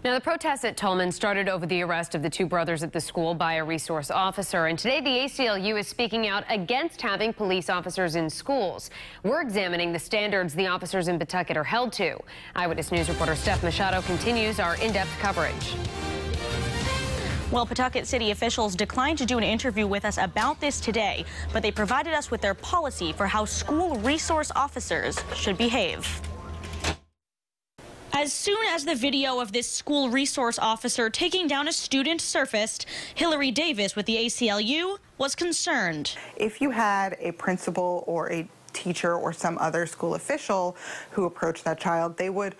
Now, the protests at Tolman started over the arrest of the two brothers at the school by a resource officer. And today, the ACLU is speaking out against having police officers in schools. We're examining the standards the officers in Pawtucket are held to. Eyewitness News reporter Steph Machado continues our in-depth coverage. Well, Pawtucket city officials declined to do an interview with us about this today, but they provided us with their policy for how school resource officers should behave. As soon as the video of this school resource officer taking down a student surfaced, Hillary Davis with the ACLU was concerned. If you had a principal or a teacher or some other school official who approached that child, they would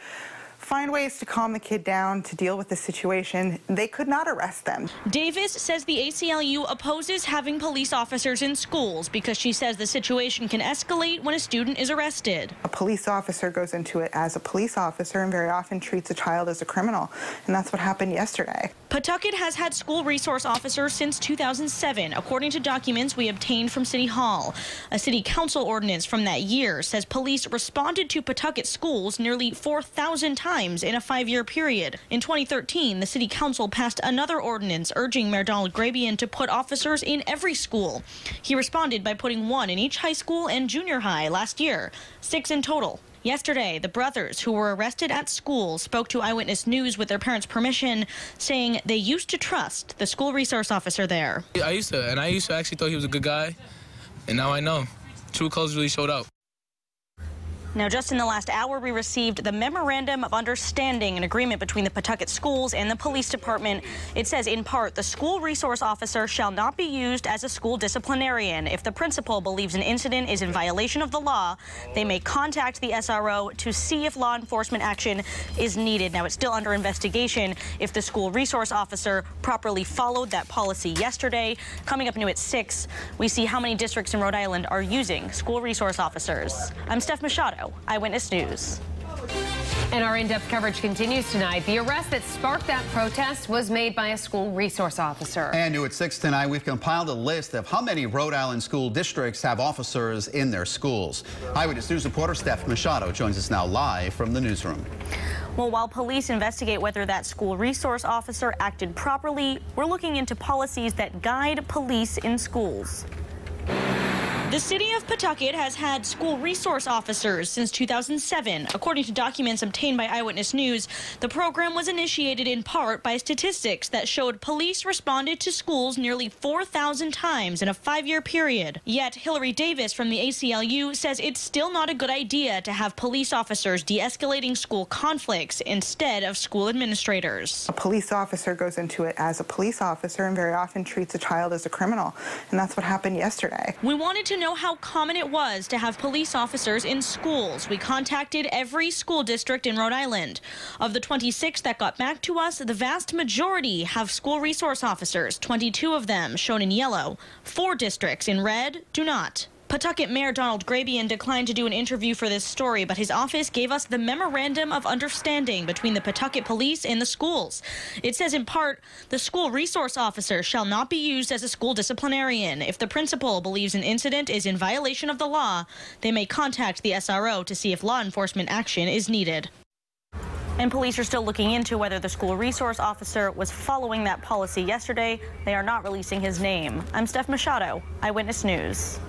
find ways to calm the kid down, to deal with the situation. They could not arrest them. Davis says the ACLU opposes having police officers in schools because she says the situation can escalate when a student is arrested. A police officer goes into it as a police officer and very often treats a child as a criminal, and that's what happened yesterday. Pawtucket has had school resource officers since 2007, according to documents we obtained from City Hall. A city council ordinance from that year says police responded to Pawtucket schools nearly 4,000 times in a 5-year period. In 2013, the city council passed another ordinance urging Mayor Donald Grabian to put officers in every school. He responded by putting one in each high school and junior high last year, 6 in total. Yesterday, the brothers who were arrested at school spoke to Eyewitness News with their parents' permission, saying they used to trust the school resource officer there. I used to actually thought he was a good guy, and now I know. True colors really showed out. Now, just in the last hour, we received the Memorandum of Understanding, an agreement between the Pawtucket schools and the police department. It says, in part, the school resource officer shall not be used as a school disciplinarian. If the principal believes an incident is in violation of the law, they may contact the SRO to see if law enforcement action is needed. Now, it's still under investigation if the school resource officer properly followed that policy yesterday. Coming up new at 6, we see how many districts in Rhode Island are using school resource officers. I'm Steph Machado, Eyewitness News. And our in-depth coverage continues tonight. The arrest that sparked that protest was made by a school resource officer. And new at 6 tonight, we've compiled a list of how many Rhode Island school districts have officers in their schools. Eyewitness News reporter Steph Machado joins us now live from the newsroom. Well, while police investigate whether that school resource officer acted properly, we're looking into policies that guide police in schools. The city of Pawtucket has had school resource officers since 2007. According to documents obtained by Eyewitness News, the program was initiated in part by statistics that showed police responded to schools nearly 4,000 times in a 5-year period. Yet Hillary Davis from the ACLU says it's still not a good idea to have police officers de-escalating school conflicts instead of school administrators. A police officer goes into it as a police officer and very often treats a child as a criminal, and that's what happened yesterday. We wanted to know how common it was to have police officers in schools. We contacted every school district in Rhode Island. Of the 26 that got back to us, the vast majority have school resource officers, 22 of them shown in yellow. 4 districts in red do not. Pawtucket Mayor Donald Grabian declined to do an interview for this story, but his office gave us the Memorandum of Understanding between the Pawtucket police and the schools. It says in part, the school resource officer shall not be used as a school disciplinarian. If the principal believes an incident is in violation of the law, they may contact the SRO to see if law enforcement action is needed. And police are still looking into whether the school resource officer was following that policy yesterday. They are not releasing his name. I'm Steph Machado, Eyewitness News.